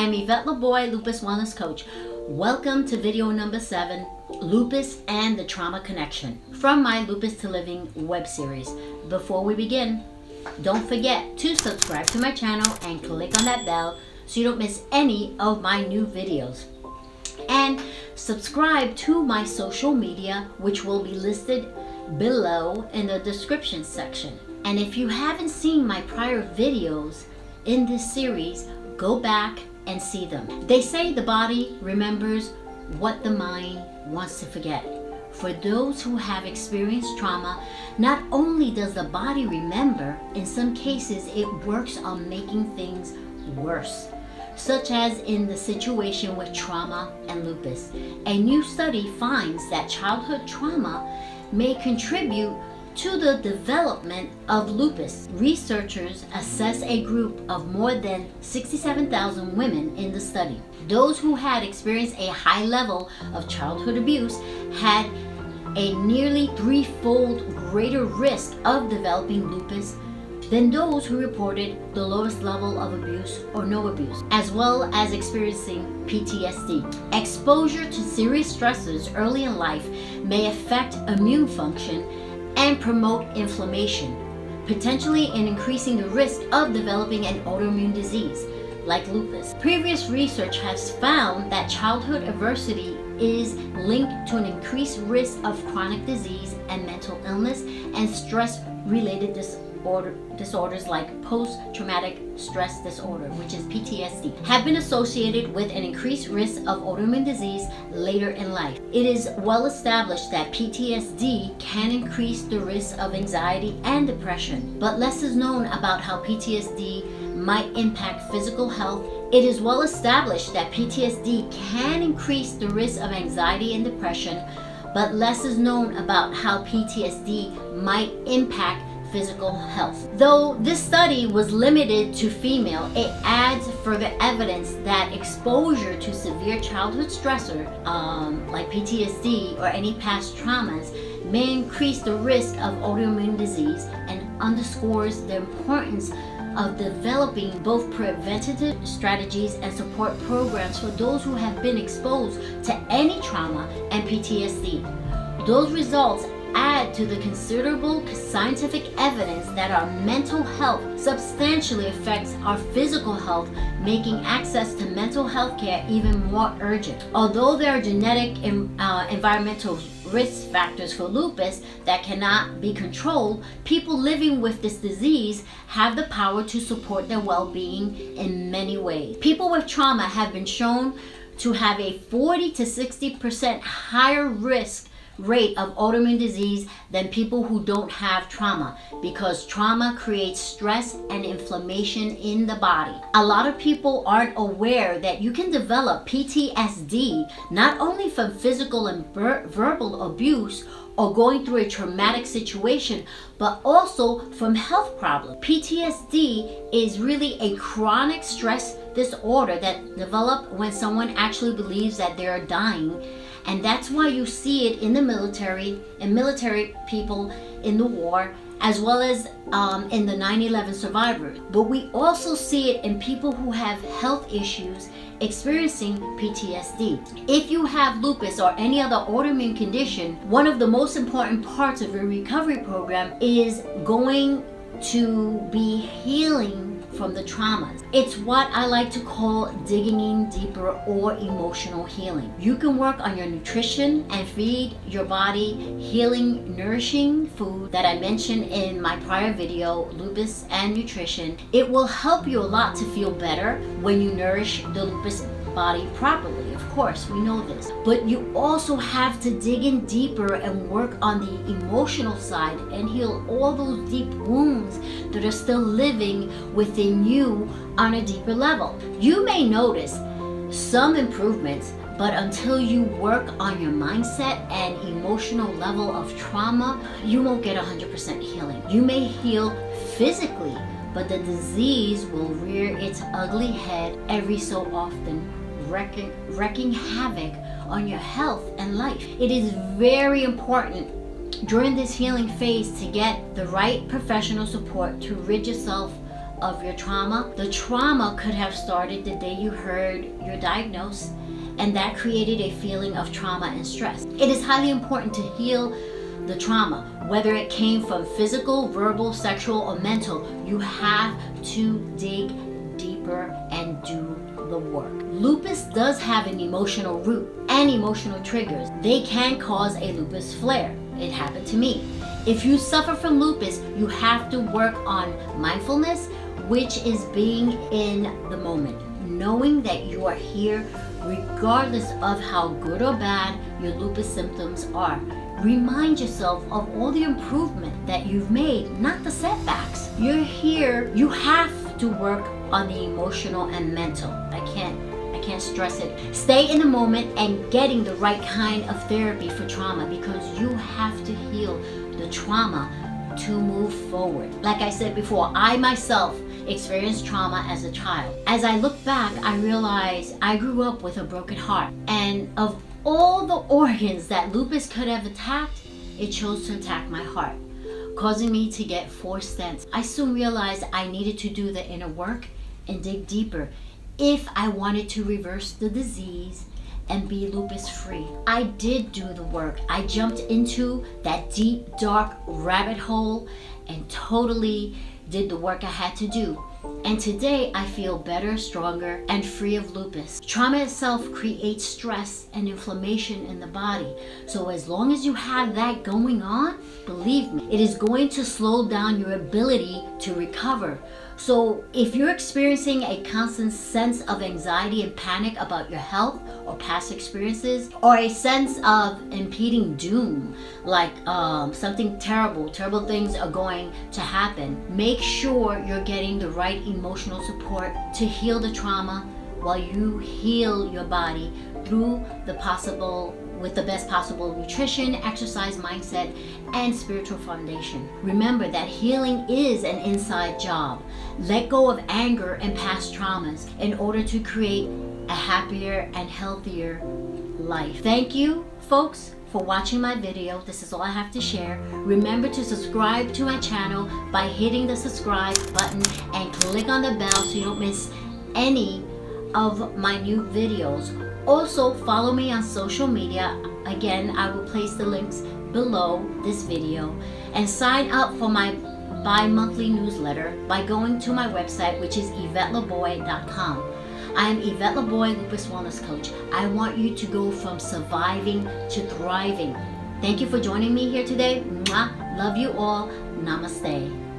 am Yvette Laboy, Lupus Wellness Coach. Welcome to video number 7, Lupus and the Trauma Connection, from my Lupus to Living web series. Before we begin, don't forget to subscribe to my channel and click on that bell so you don't miss any of my new videos. And subscribe to my social media, which will be listed below in the description section. And if you haven't seen my prior videos in this series, go back and see them. They say the body remembers what the mind wants to forget. For those who have experienced trauma, not only does the body remember, in some cases it works on making things worse, such as in the situation with trauma and lupus. A new study finds that childhood trauma may contribute to the development of lupus. Researchers assessed a group of more than 67,000 women in the study. Those who had experienced a high level of childhood abuse had a nearly threefold greater risk of developing lupus than those who reported the lowest level of abuse or no abuse, as well as experiencing PTSD. Exposure to serious stressors early in life may affect immune function and promote inflammation, potentially in increasing the risk of developing an autoimmune disease like lupus. Previous research has found that childhood adversity is linked to an increased risk of chronic disease and mental illness and stress-related disorders like post-traumatic stress disorder, which is PTSD, have been associated with an increased risk of autoimmune disease later in life. It is well established that PTSD can increase the risk of anxiety and depression, but less is known about how PTSD might impact physical health. It is well established that PTSD can increase the risk of anxiety and depression, but less is known about how PTSD might impact physical health. Though this study was limited to female, it adds further evidence that exposure to severe childhood stressor like PTSD or any past traumas may increase the risk of autoimmune disease, and underscores the importance of developing both preventative strategies and support programs for those who have been exposed to any trauma and PTSD. Those results add to the considerable scientific evidence that our mental health substantially affects our physical health, making access to mental health care even more urgent. Although there are genetic and environmental risk factors for lupus that cannot be controlled, people living with this disease have the power to support their well-being in many ways. People with trauma have been shown to have a 40 to 60% higher risk rate of autoimmune disease than people who don't have trauma, because trauma creates stress and inflammation in the body. A lot of people aren't aware that you can develop PTSD not only from physical and verbal abuse or going through a traumatic situation, but also from health problems. PTSD is really a chronic stress disorder that develops when someone actually believes that they are dying. And that's why you see it in the military, and military people in the war, as well as in the 9/11 survivors. But we also see it in people who have health issues experiencing PTSD. If you have lupus or any other autoimmune condition, one of the most important parts of your recovery program is going to be healing from the traumas. It's what I like to call digging in deeper or emotional healing. You can work on your nutrition and feed your body healing, nourishing food that I mentioned in my prior video, lupus and nutrition. It will help you a lot to feel better when you nourish the lupus body properly. Of course, we know this. But you also have to dig in deeper and work on the emotional side and heal all those deep wounds that are still living within you on a deeper level. You may notice some improvements, but until you work on your mindset and emotional level of trauma, you won't get 100% healing. You may heal physically, but the disease will rear its ugly head every so often, wreaking havoc on your health and life. It is very important during this healing phase to get the right professional support to rid yourself of your trauma. The trauma could have started the day you heard your diagnosis, and that created a feeling of trauma and stress. It is highly important to heal the trauma, whether it came from physical, verbal, sexual, or mental. You have to dig deeper and do the work. Lupus does have an emotional root and emotional triggers. They can cause a lupus flare. It happened to me. If you suffer from lupus, you have to work on mindfulness, which is being in the moment, knowing that you are here regardless of how good or bad your lupus symptoms are. Remind yourself of all the improvement that you've made, not the setbacks. You're here. You have to work on the emotional and mental. I can't stress it. Stay in the moment and getting the right kind of therapy for trauma, because you have to heal the trauma to move forward. Like I said before, I myself experienced trauma as a child. As I look back, I realized I grew up with a broken heart, and of all the organs that lupus could have attacked, it chose to attack my heart, causing me to get 4 stents. I soon realized I needed to do the inner work and dig deeper if I wanted to reverse the disease and be lupus free. I did do the work. I jumped into that deep, dark rabbit hole and totally did the work I had to do. And today I feel better, stronger, and free of lupus. Trauma itself creates stress and inflammation in the body. So as long as you have that going on, believe me, it is going to slow down your ability to recover. So if you're experiencing a constant sense of anxiety and panic about your health or past experiences, or a sense of impending doom, like something terrible things are going to happen, make sure you're getting the right emotional support to heal the trauma while you heal your body through with the best possible nutrition, exercise, mindset, and spiritual foundation. Remember that healing is an inside job. Let go of anger and past traumas in order to create a happier and healthier life. Thank you, folks, for watching my video. This is all I have to share. Remember to subscribe to my channel by hitting the subscribe button and click on the bell so you don't miss any of my new videos. Also, follow me on social media. Again, I will place the links below this video, and sign up for my bi-monthly newsletter by going to my website, which is YvetteLaboy.com. I am Yvette Laboy, Lupus Wellness Coach. I want you to go from surviving to thriving. Thank you for joining me here today. Mwah. Love you all. Namaste.